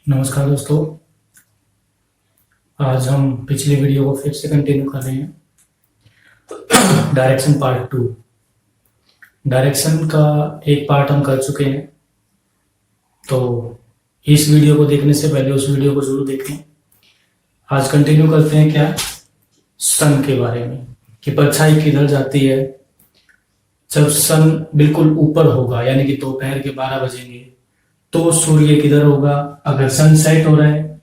नमस्कार दोस्तों। आज हम पिछली वीडियो को फिर से कंटिन्यू कर रहे हैं। Direction part 2। डायरेक्शन का एक पार्ट हम कर चुके हैं, तो इस वीडियो को देखने से पहले उस वीडियो को जरूर देखें। आज कंटिन्यू करते हैं क्या, सन के बारे में, कि परछाई किधर जाती है जब सन बिल्कुल ऊपर होगा, यानी कि दोपहर के 12 बजेंगे तो सूर्य किधर होगा। अगर सनसेट हो रहा है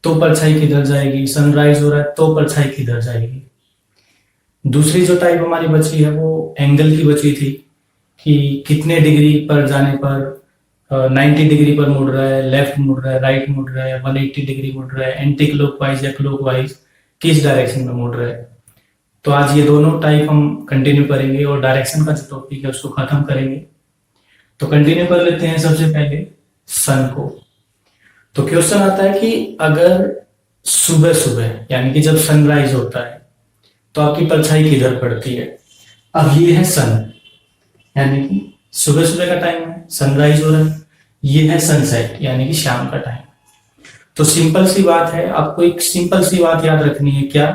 तो परछाई किधर जाएगी, सनराइज हो रहा है तो परछाई किधर जाएगी। दूसरी जो टाइप हमारी बची है वो एंगल की बची थी, कि कितने डिग्री पर जाने पर 90 डिग्री पर मुड़ रहा है, लेफ्ट मुड़ रहा है, राइट मुड़ रहा है, 180 डिग्री मुड़ रहा है, एंटी क्लॉकवाइज या क्लॉकवाइज, किस डायरेक्शन में मुड़ रहा है। तो आज ये दोनों टाइप हम कंटिन्यू करेंगे और डायरेक्शन का जो टॉपिक है उसको खत्म करेंगे। तो कंटिन्यू कर लेते हैं सबसे पहले सन को। तो क्वेश्चन आता है कि अगर सुबह सुबह यानी कि जब सनराइज होता है तो आपकी परछाई किधर पड़ती है। अब ये है सन, यानी कि सुबह सुबह का टाइम है, सनराइज हो रहा है। ये है सनसेट यानी कि शाम का टाइम। तो सिंपल सी बात है, आपको एक सिंपल सी बात याद रखनी है क्या,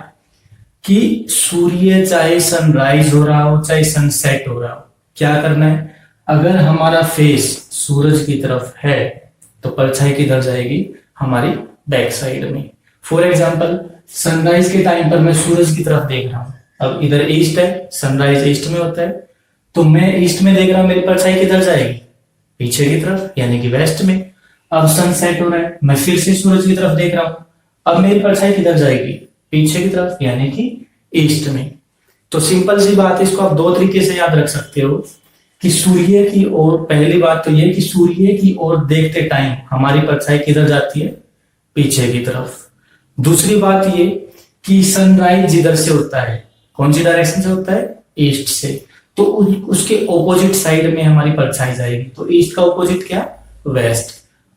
कि सूर्य चाहे सनराइज हो रहा हो चाहे सनसेट हो रहा हो, क्या करना है, अगर हमारा फेस सूरज की तरफ है तो परछाई किधर जाएगी, हमारी बैक साइड में। फॉर एग्जांपल सनराइज के टाइम पर मैं सूरज की तरफ देख रहा हूं, अब इधर ईस्ट है, सनराइज ईस्ट में होता है, तो मैं ईस्ट में देख रहा हूं, मेरी परछाई किधर जाएगी, पीछे की तरफ यानी कि वेस्ट में। अब सनसेट हो रहा है, मैं फिर से सूरज की तरफ देख रहा हूं, अब मेरी परछाई किधर जाएगी, पीछे की तरफ यानी कि ईस्ट में। तो सिंपल सी बात है, इसको आप दो तरीके से याद रख सकते हो कि सूर्य की ओर, पहली बात तो ये कि सूर्य की ओर देखते टाइम हमारी परछाई किधर जाती है, पीछे की तरफ। दूसरी बात ये कि सनराइज जिधर से होता है, कौन सी डायरेक्शन से होता है, ईस्ट से, तो उसके ऑपोजिट साइड में हमारी परछाई जाएगी। तो ईस्ट का ऑपोजिट क्या, वेस्ट।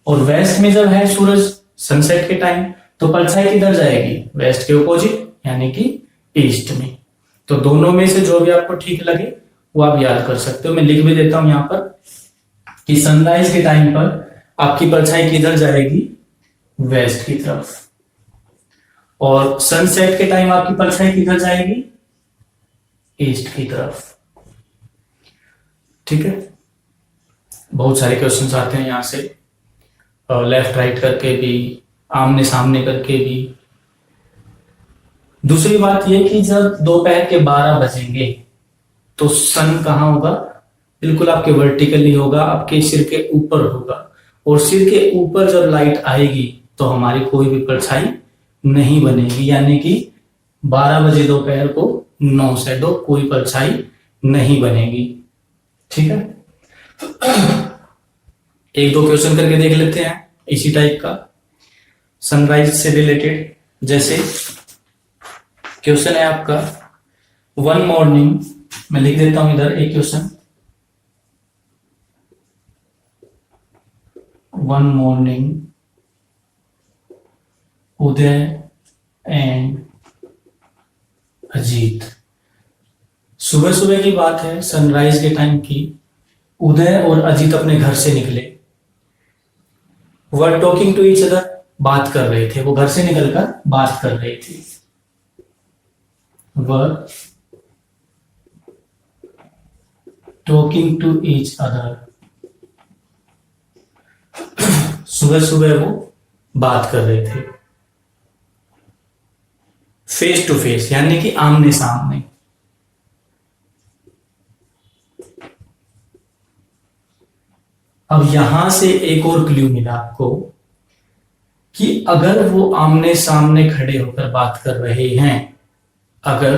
और वेस्ट में जब है सूरज सनसेट के टाइम तो परछाई किधर जाएगी, वेस्ट के ऑपोजिट यानी कि ईस्ट में। तो दोनों में से जो भी आपको ठीक लगे वो आप याद कर सकते हो। मैं लिख भी देता हूं यहां पर कि सनराइज के टाइम पर आपकी परछाई किधर जाएगी, वेस्ट की तरफ, और सनसेट के टाइम आपकी परछाई किधर जाएगी, ईस्ट की तरफ। ठीक है, बहुत सारे क्वेश्चंस आते हैं यहां से, लेफ्ट राइट करके भी, आमने सामने करके भी। दूसरी बात यह कि जब दोपहर के 12 बजेंगे तो सन कहां होगा, बिल्कुल आपके वर्टिकली होगा, आपके सिर के ऊपर होगा, और सिर के ऊपर जब लाइट आएगी तो हमारी कोई भी परछाई नहीं बनेगी, यानी कि 12 बजे दोपहर को 9 से 2 कोई परछाई नहीं बनेगी। ठीक है, एक दो क्वेश्चन करके देख लेते हैं इसी टाइप का सनराइज से रिलेटेड। जैसे क्वेश्चन है आपका, वन मॉर्निंग, मैं लिख देता हूं इधर एक question, one morning Uday and Ajit. सुबह सुबह की बात है, सनराइज के टाइम की। उदय और अजीत अपने घर से निकले, were talking to each other, बात कर रहे थे, वो घर से निकलकर बात कर रहे थे, were talking to each other. सुबह सुबह वो बात कर रहे थे, फेस टू फेस यानी कि आमने सामने। अब यहां से एक और क्लू मिला आपको कि अगर वो आमने सामने खड़े होकर बात कर रहे हैं, अगर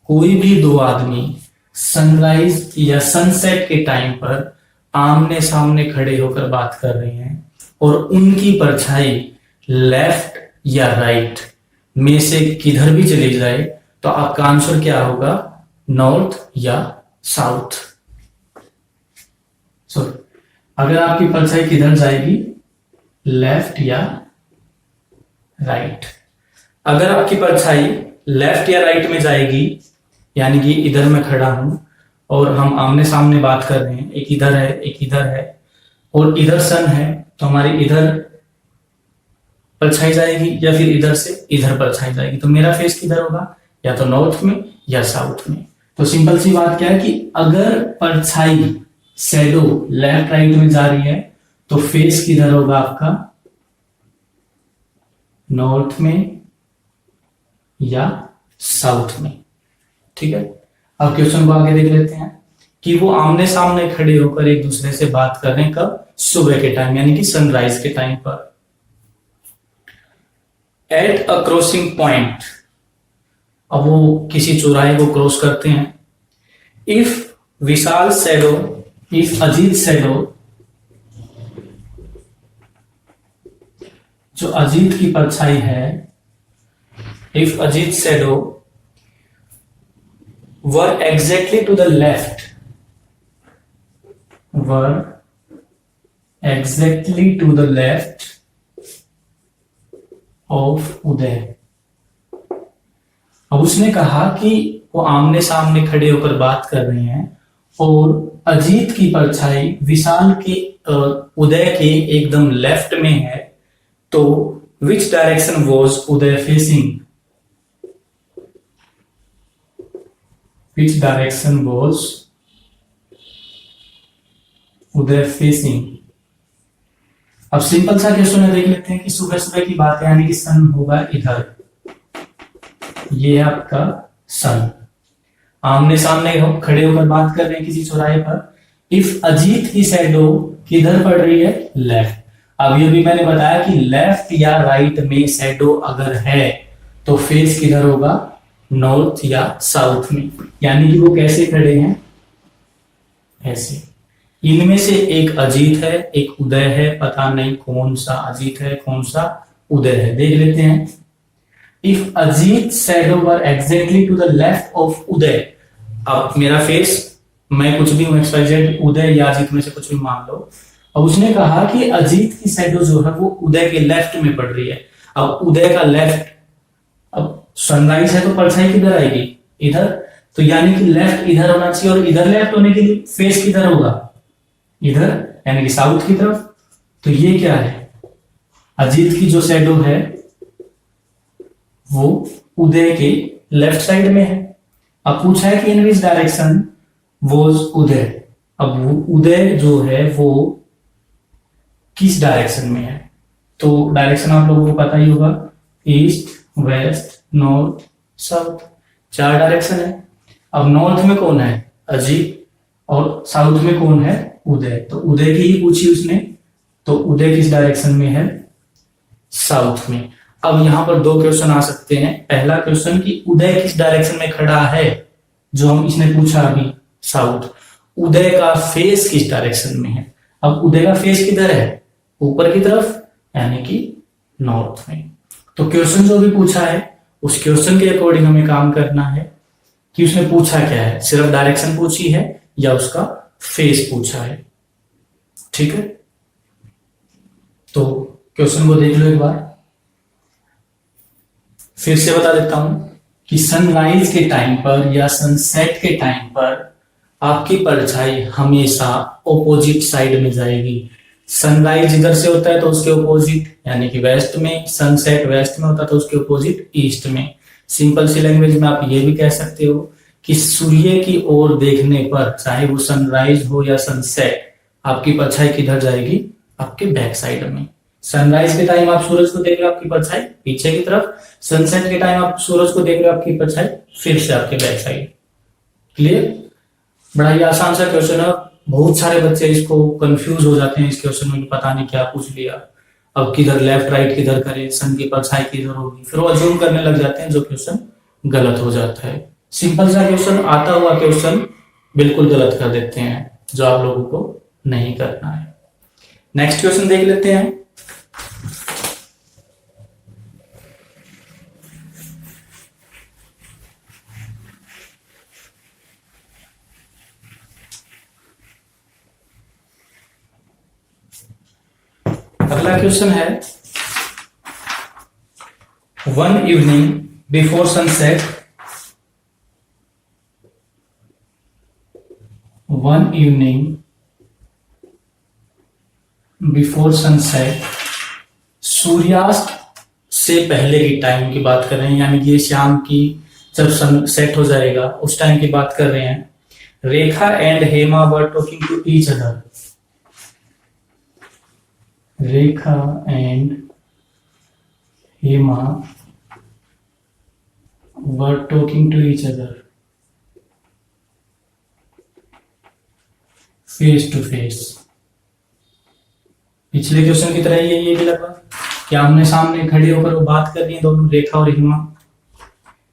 कोई भी दो आदमी सनराइज या सनसेट के टाइम पर आमने सामने खड़े होकर बात कर रहे हैं और उनकी परछाई लेफ्ट या राइट में से किधर भी चली जाए, तो आपका आंसर क्या होगा, नॉर्थ या साउथ। सॉरी, अगर आपकी परछाई किधर जाएगी, लेफ्ट या राइट। अगर आपकी परछाई लेफ्ट या राइट में जाएगी, यानी कि इधर मैं खड़ा हूं और हम आमने सामने बात कर रहे हैं, एक इधर है एक इधर है और इधर सन है, तो हमारी इधर परछाई जाएगी या फिर इधर से इधर परछाई जाएगी। तो मेरा फेस किधर होगा, या तो नॉर्थ में या साउथ में। तो सिंपल सी बात क्या है कि अगर परछाई शैडो लेफ्ट राइट में जा रही है तो फेस किधर होगा आपका, नॉर्थ में या साउथ में। ठीक है, अब क्वेश्चन को आगे देख लेते हैं कि वो आमने सामने खड़े होकर एक दूसरे से बात कर रहे हैं, कब, सुबह के टाइम यानी कि सनराइज के टाइम पर। एट अ क्रॉसिंग पॉइंट, अब वो किसी चौराहे को क्रॉस करते हैं। If Vishal shadow, if Ajit shadow, जो अजीत की परछाई है, if Ajit shadow were exactly to the left, were exactly to the left of Uday. अब उसने कहा कि वो आमने सामने खड़े होकर बात कर रहे हैं और अजीत की परछाई विशाल के उदय के एकदम लेफ्ट में है, तो विच direction was Uday facing, which direction was Uday facing. अब सिंपल सा क्वेश्चन है, देख लेते हैं कि सुबह सुबह की बात है यानी कि सन होगा इधर, ये है आपका सन, आमने सामने खड़े होकर बात कर रहे हैं किसी चौराहे पर। इफ अजीत की शैडो किधर पड़ रही है, लेफ्ट। अब ये भी मैंने बताया कि लेफ्ट या राइट में शैडो अगर है तो फेस किधर होगा, नॉर्थ या साउथ में। यानी कि वो कैसे खड़े हैं, ऐसे। इनमें से एक अजीत है, एक उदय है, पता नहीं कौन सा अजीत है कौन सा उदय है, देख लेते हैं। If Ajit shadow were exactly to the left of Uday, अब मेरा फेस, मैं कुछ भी हूं, XYZ, उदय या अजीत में से कुछ भी मान लो। अब उसने कहा कि अजीत की शैडो जो है वो उदय के लेफ्ट में पड़ रही है। अब उदय का लेफ्ट, अब सनराइज है तो परछाई किधर आएगी, इधर, तो यानी कि लेफ्ट इधर होना चाहिए और इधर लेफ्ट होने के लिए फेस किधर होगा, इधर, यानी कि साउथ की तरफ। तो ये क्या है, अजीत की जो शैडो है वो उदय के लेफ्ट साइड में है। अब पूछा है कि इन विच डायरेक्शन वॉज उदय, अब वो उदय जो है वो किस डायरेक्शन में है, तो डायरेक्शन आप लोगों को पता ही होगा, east, west, north, south, 4 direction है। अब नॉर्थ में कौन है, अजीत, और साउथ में कौन है, उदय। तो उदय की ही पूछी उसने, तो उदय किस डायरेक्शन में है, साउथ में। अब यहां पर 2 क्वेश्चन आ सकते हैं। पहला क्वेश्चन कि उदय किस डायरेक्शन में खड़ा है, जो हम इसने पूछा अभी, साउथ। उदय का फेस किस डायरेक्शन में है, अब उदय का फेस किधर है, ऊपर की तरफ, यानी कि नॉर्थ में। तो क्वेश्चन जो भी पूछा है उस क्वेश्चन के अकॉर्डिंग हमें काम करना है कि उसने पूछा क्या है, सिर्फ डायरेक्शन पूछी है या उसका फेस पूछा है। ठीक है, तो क्वेश्चन को देख लो एक बार, फिर से बता देता हूं कि सनराइज के टाइम पर या सनसेट के टाइम पर आपकी परछाई हमेशा ऑपोजिट साइड में जाएगी। सनराइज इधर से होता है तो उसके ऑपोजिट यानी कि वेस्ट में, सनसेट वेस्ट में होता है तो उसके ऑपोजिट ईस्ट में। सिंपल सी लैंग्वेज में आप ये भी कह सकते हो कि सूर्य की ओर देखने पर, चाहे वो सनराइज हो या सनसेट, आपकी परछाई किधर जाएगी, आपके बैक साइड में। सनराइज के टाइम आप सूरज को देख रहे हो, आपकी परछाई पीछे की तरफ। सनसेट के टाइम आप सूरज को देख रहे हो, आपकी परछाई फिर से आपके बैक साइड। क्लियर? बड़ा ही आसान सा क्वेश्चन है, बहुत सारे बच्चे इसको कंफ्यूज हो जाते हैं इस क्वेश्चन में, पता नहीं क्या पूछ लिया, अब किधर लेफ्ट राइट किधर करें, सन की परछाई किधर होगी, फिर वो अज्यूम करने लग जाते हैं, जो क्वेश्चन गलत हो जाता है। सिंपल सा क्वेश्चन, आता हुआ क्वेश्चन बिल्कुल गलत कर देते हैं, जो आप लोगों को नहीं करना है। नेक्स्ट क्वेश्चन देख लेते हैं। अगला क्वेश्चन है, one evening before sunset, one evening before sunset सूर्यास्त से पहले की टाइम की बात कर रहे हैं, यानी कि ये शाम की जब सन सेट हो जाएगा उस टाइम की बात कर रहे हैं। Rekha and Hema were talking to each other. Rekha and Hema were talking to each other face to face. पिछले क्वेश्चन की तरह ये भी लगभग क्या आमने सामने खड़े होकर वो बात कर रही है दोनों, रेखा और Hema.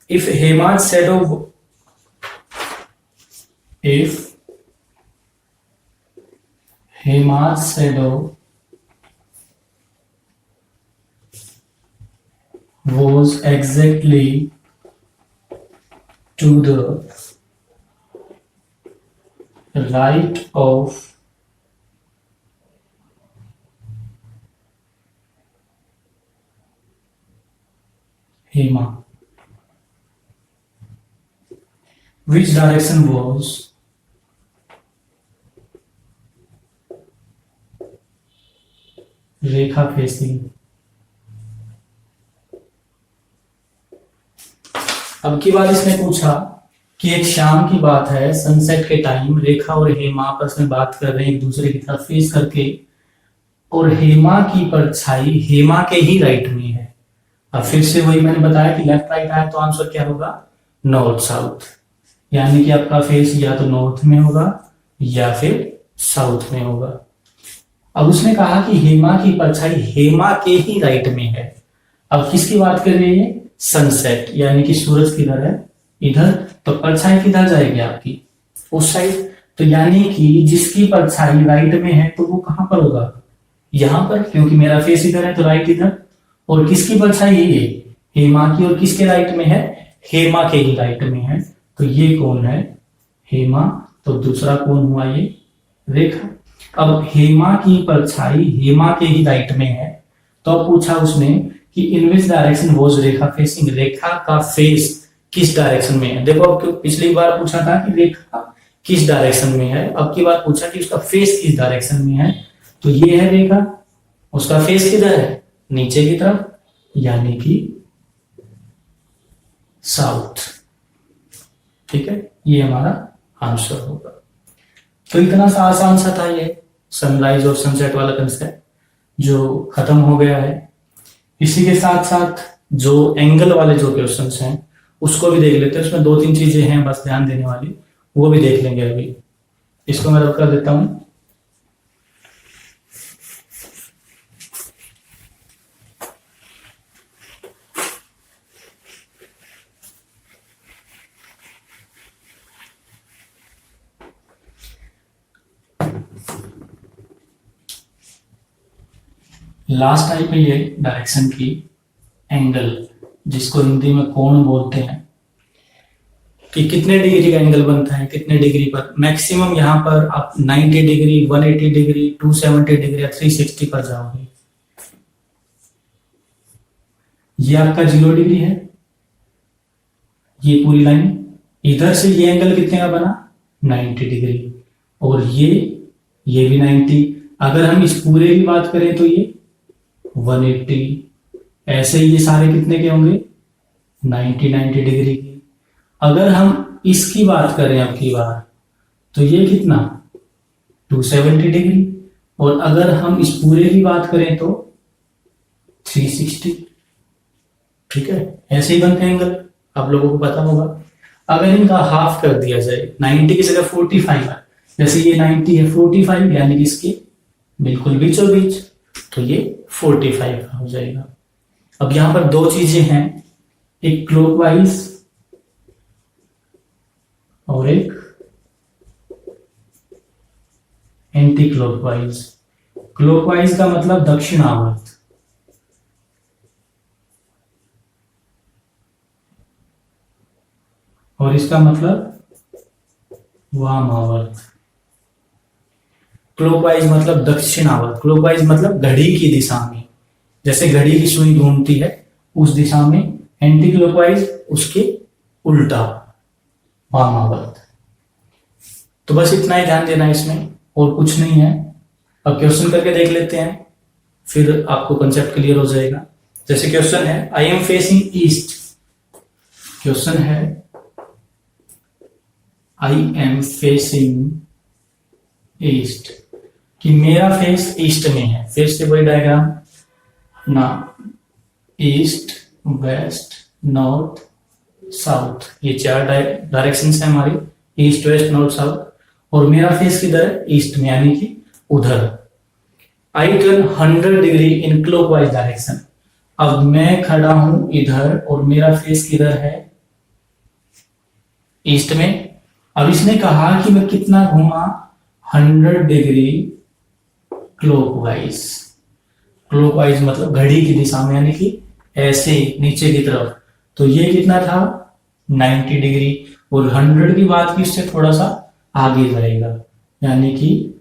If Hema shadow if Hema's shadow was exactly to the right of Hema, which direction was Rekha facing. अब की बात इसने पूछा कि एक शाम की बात है, सनसेट के टाइम रेखा और हेमा आपस में बात कर रहे हैं एक दूसरे की तरफ फेस करके, और हेमा की परछाई हेमा के ही राइट में है। अब फिर से वही मैंने बताया कि लेफ्ट राइट आया तो आंसर क्या होगा, नॉर्थ साउथ, यानी कि आपका फेस या तो नॉर्थ में होगा या फिर साउथ में होगा। अब उसने कहा कि हेमा की परछाई हेमा के ही राइट में है। अब किसकी बात कर रही है, सनसेट, यानी कि सूरज किधर है, इधर, तो परछाई किधर जाएगी आपकी, उस साइड। तो यानी कि जिसकी परछाई राइट में है तो वो कहां पर होगा, यहां पर, क्योंकि मेरा फेस इधर है तो राइट इधर। और किसकी परछाई ये हेमा की, और किसके राइट में है, हेमा के ही राइट में है। तो ये कौन है, हेमा। तो दूसरा कौन हुआ, ये रेखा। अब हेमा की परछाई हेमा के ही राइट में है, तो अब पूछा उसने कि in which direction was Rekha facing, Rekha का फेस किस डायरेक्शन में है। देखो अब पिछली बार पूछा था कि रेखा किस डायरेक्शन में है, अब की बार पूछा कि उसका फेस किस डायरेक्शन में है। तो ये है रेखा, उसका फेस किधर है, नीचे की तरफ, यानी कि साउथ। ठीक है, ये हमारा आंसर होगा। तो इतना सा आसान सा था ये सनराइज और सनसेट वाला कंसेप्ट, जो खत्म हो गया है। इसी के साथ साथ जो एंगल वाले जो क्वेश्चंस हैं उसको भी देख लेते हैं। उसमें 2-3 चीजें हैं बस ध्यान देने वाली, वो भी देख लेंगे अभी। इसको मैं रब कर देता हूं। लास्ट टाइप है ये डायरेक्शन की एंगल, जिसको हिंदी में कोण बोलते हैं, कि कितने डिग्री का एंगल बनता है, कितने डिग्री पर। मैक्सिमम यहाँ पर आप 90 डिग्री, 180 डिग्री, 270 डिग्री या 360 पर जाओगे। ये आपका 0 डिग्री है, ये पूरी लाइन। इधर से ये एंगल कितने का बना, 90 डिग्री, और ये भी 90। अगर हम इस पूरे की बात करें तो ये 180। ऐसे ये सारे कितने के होंगे, 90 डिग्री की। अगर हम इसकी बात करें अब की बार, तो ये कितना, 270 डिग्री। और अगर हम इस पूरे की बात करें तो 360। ठीक है, ऐसे ही बनते हैं एंगल, आप लोगों को पता होगा। अगर इनका हाफ कर दिया जाए, 90 की जगह 45 है, जैसे ये 90 है, 45 यानी कि इसके बिल्कुल बीचों बीच, तो ये 45 का हो जाएगा। अब यहां पर 2 चीजें हैं, एक क्लॉकवाइज और एक एंटी क्लॉकवाइज। क्लॉकवाइज का मतलब दक्षिणावर्त, और इसका मतलब वामावर्त। क्लॉकवाइज मतलब दक्षिणावर्त, क्लॉकवाइज मतलब घड़ी की दिशा में, जैसे घड़ी की सुई घूमती है उस दिशा में। एंटी क्लॉकवाइज उसके उल्टा, वामावर्त। तो बस इतना ही ध्यान देना इसमें, और कुछ नहीं है। अब क्वेश्चन करके देख लेते हैं, फिर आपको कंसेप्ट क्लियर हो जाएगा। जैसे क्वेश्चन है I am facing east, question है आई एम फेसिंग ईस्ट, कि मेरा फेस ईस्ट में है। फिर से वही डायग्राम ना, ईस्ट वेस्ट नॉर्थ साउथ, ये चार डायरेक्शन है हमारी, ईस्ट वेस्ट नॉर्थ साउथ, और मेरा फेस किधर है, ईस्ट में, यानी कि उधर। I turn 100 degree in clockwise direction, अब मैं खड़ा हूं इधर और मेरा फेस किधर है, ईस्ट में। अब इसने कहा कि मैं कितना घूमा, 100 डिग्री क्लॉकवाइज, क्लॉकवाइज मतलब घड़ी की दिशा में, यानी कि ऐसे नीचे की तरफ। तो ये कितना था, 90 डिग्री, और 100 की बात की इससे थोड़ा सा आगे जाएगा, यानी कि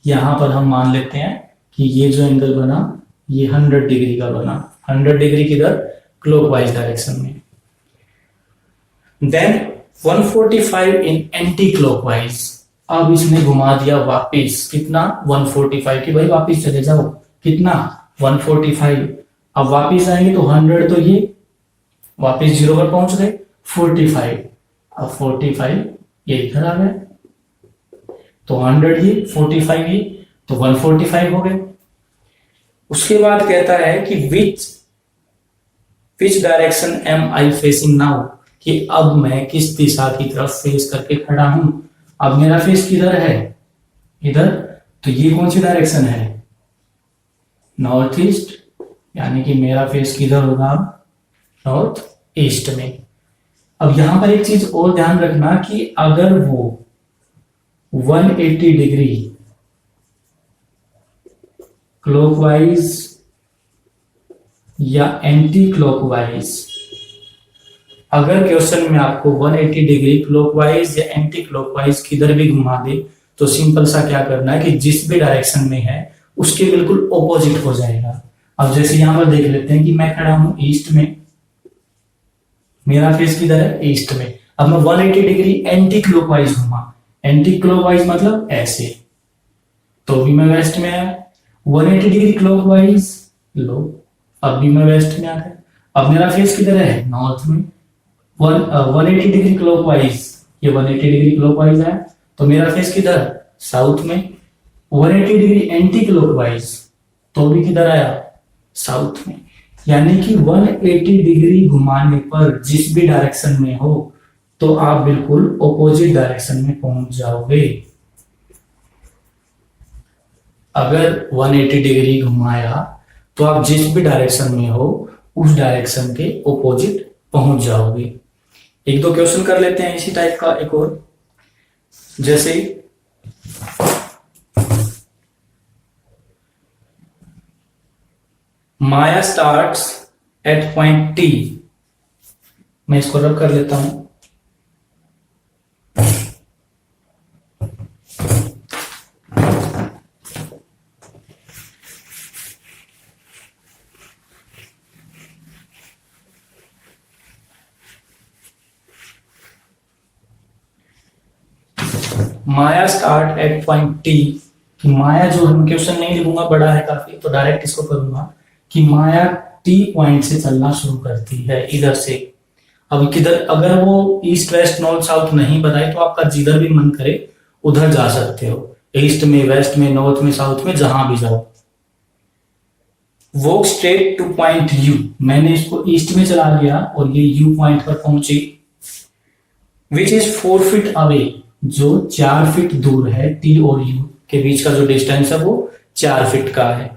यहां पर हम मान लेते हैं कि ये जो एंगल बना ये 100 डिग्री का बना, 100 डिग्री किधर, क्लॉकवाइज डायरेक्शन में। देन 145 इन एंटी क्लॉकवाइज, अब इसने घुमा दिया वापिस, कितना, 145, की भाई वापिस चले जाओ, कितना, 145। अब वापिस आएंगे तो 100, तो ये वापिस 0 पर पहुंच गए, 45, अब 45 ये इधर आ गए, तो 100 ये 45 ये, तो 145 हो गए। उसके बाद कहता है कि which direction am I facing now, कि अब मैं किस दिशा की तरफ फेस करके खड़ा हूं। अब मेरा फेस किधर है, इधर, तो ये कौन सी डायरेक्शन है, नॉर्थ ईस्ट, यानी कि मेरा फेस किधर होगा, नॉर्थ ईस्ट में। अब यहां पर एक चीज और ध्यान रखना कि अगर वो 180 डिग्री क्लॉकवाइज या एंटी क्लॉकवाइज, अगर क्वेश्चन में आपको 180 डिग्री क्लॉकवाइज या एंटी क्लॉकवाइज किधर भी घुमा दे, तो सिंपल सा क्या करना है कि जिस भी डायरेक्शन में है उसके बिल्कुल ऑपोजिट हो जाएगा। अब जैसे यहां पर देख लेते हैं कि मैं खड़ा हूं ईस्ट में, मेरा फेस किधर है, ईस्ट में। अब मैं 180 डिग्री एंटी क्लॉकवाइज घुमा, एंटी क्लॉकवाइज मतलब ऐसे, तो भी मैं वेस्ट में आया। 180 डिग्री क्लॉकवाइज लो, अब भी मैं वेस्ट में आ गया। अब मेरा फेस किधर है, नॉर्थ में। 180 डिग्री क्लॉकवाइज, ये 180 डिग्री क्लॉकवाइज है, तो मेरा फेस किधर, साउथ में। 180 डिग्री एंटी क्लॉकवाइज, तो भी किधर आया, साउथ में। यानी कि 180 डिग्री घुमाने पर जिस भी डायरेक्शन में हो तो आप बिल्कुल ऑपोजिट डायरेक्शन में पहुंच जाओगे। अगर 180 डिग्री घुमाया तो आप जिस भी डायरेक्शन में हो उस डायरेक्शन के ऑपोजिट पहुंच जाओगे। एक दो क्वेश्चन कर लेते हैं इसी टाइप का एक और, जैसे माया स्टार्ट्स एट पॉइंट टी, मैं इसको रब कर लेता हूं। माया स्टार्ट एट पॉइंट टी, कि माया जो, हम क्वेश्चन नहीं लिखूंगा, बड़ा है काफी, तो डायरेक्ट इसको करूंगा कि माया टी पॉइंट से चलना शुरू करती है इधर से। अब किधर, अगर वो ईस्ट वेस्ट नॉर्थ साउथ नहीं बताए तो आपका जिधर भी मन करे उधर जा सकते हो, ईस्ट में, वेस्ट में, नॉर्थ में, साउथ में, जहां भी जाओ। Walk straight two point you, मैंने इसको ईस्ट में चला लिया और ये यू पॉइंट पर पहुंची, विच इज 4 फीट अवे, जो 4 फीट दूर है, टी और यू के बीच का जो डिस्टेंस है वो 4 फीट का है।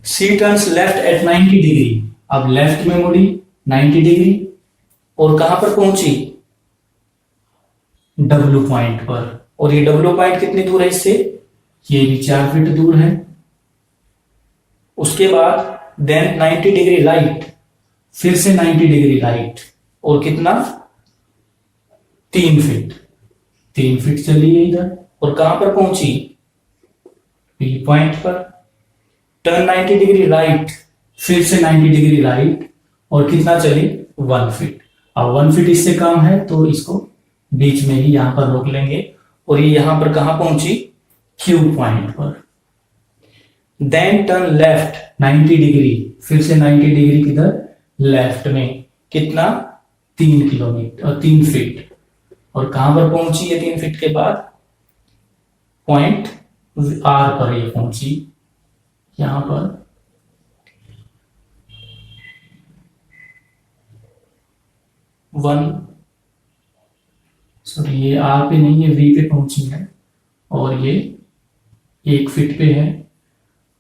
सी टर्न्स लेफ्ट एट 90 डिग्री, अब लेफ्ट में मुड़ी 90 डिग्री और कहां पर पहुंची, डब्ल्यू पॉइंट पर। और ये डब्ल्यू पॉइंट कितनी दूर है इससे, ये भी 4 फीट दूर है। उसके बाद देन 90 डिग्री राइट, फिर से 90 डिग्री राइट, और कितना, 3 फीट, 3 फीट चली गई इधर और कहां पर पहुंची, पी पॉइंट पर। टर्न 90 डिग्री राइट, फिर से 90 डिग्री राइट, और कितना चली, 1 फीट। अब 1 फीट इससे कम है तो इसको बीच में ही यहां पर रोक लेंगे, और ये यहां पर कहां पहुंची, क्यू पॉइंट पर। देन टर्न लेफ्ट 90 डिग्री, फिर से 90 डिग्री किधर, लेफ्ट में, कितना, 3 किलोमीटर और 3 फीट। और कहां पर पहुंची है 3 फीट के बाद, पॉइंट आर पर ये पहुंची, यहां पर ये आर पे नहीं है, वी पे पहुंची है और ये 1 फीट पे है।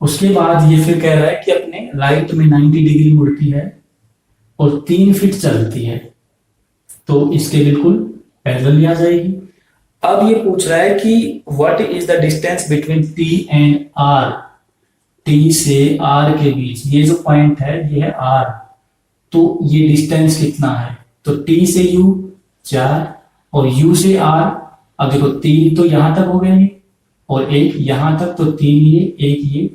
उसके बाद ये फिर कह रहा है कि अपने राइट में 90 डिग्री मुड़ती है और 3 फीट चलती है, तो इसके बिल्कुल पैरेलल आ जाएगी। अब ये पूछ रहा है कि what is the distance between T and R, T से आर के बीच, ये जो पॉइंट है ये है आर, तो ये डिस्टेंस कितना है, तो टी से यू 4 और यू से आर, अब देखो 3 तो यहां तक हो गए और 1 यहां तक, तो 3 ये 1 ये,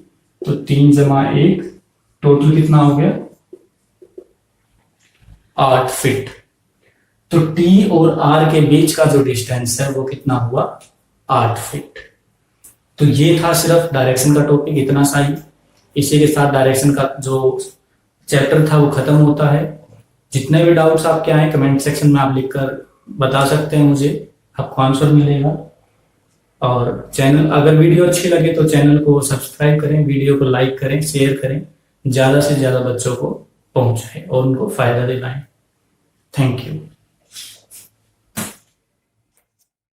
तो 3 जमा 1 टोटल कितना हो गया, 8 फीट। तो T और R के बीच का जो डिस्टेंस है वो कितना हुआ, 8 फीट। तो ये था सिर्फ डायरेक्शन का टॉपिक, इतना सा ही। इसी के साथ डायरेक्शन का जो चैप्टर था वो खत्म होता है। जितने भी डाउट्स आपके आए कमेंट सेक्शन में आप लिखकर बता सकते हैं मुझे, आपको आंसर मिलेगा। और चैनल, अगर वीडियो अच्छी लगे तो चैनल को सब्सक्राइब करें, वीडियो को लाइक करें, शेयर करें, ज़्यादा से ज़्यादा बच्चों को पहुंचाएं और उनको फायदा दिलाएं। Thank you.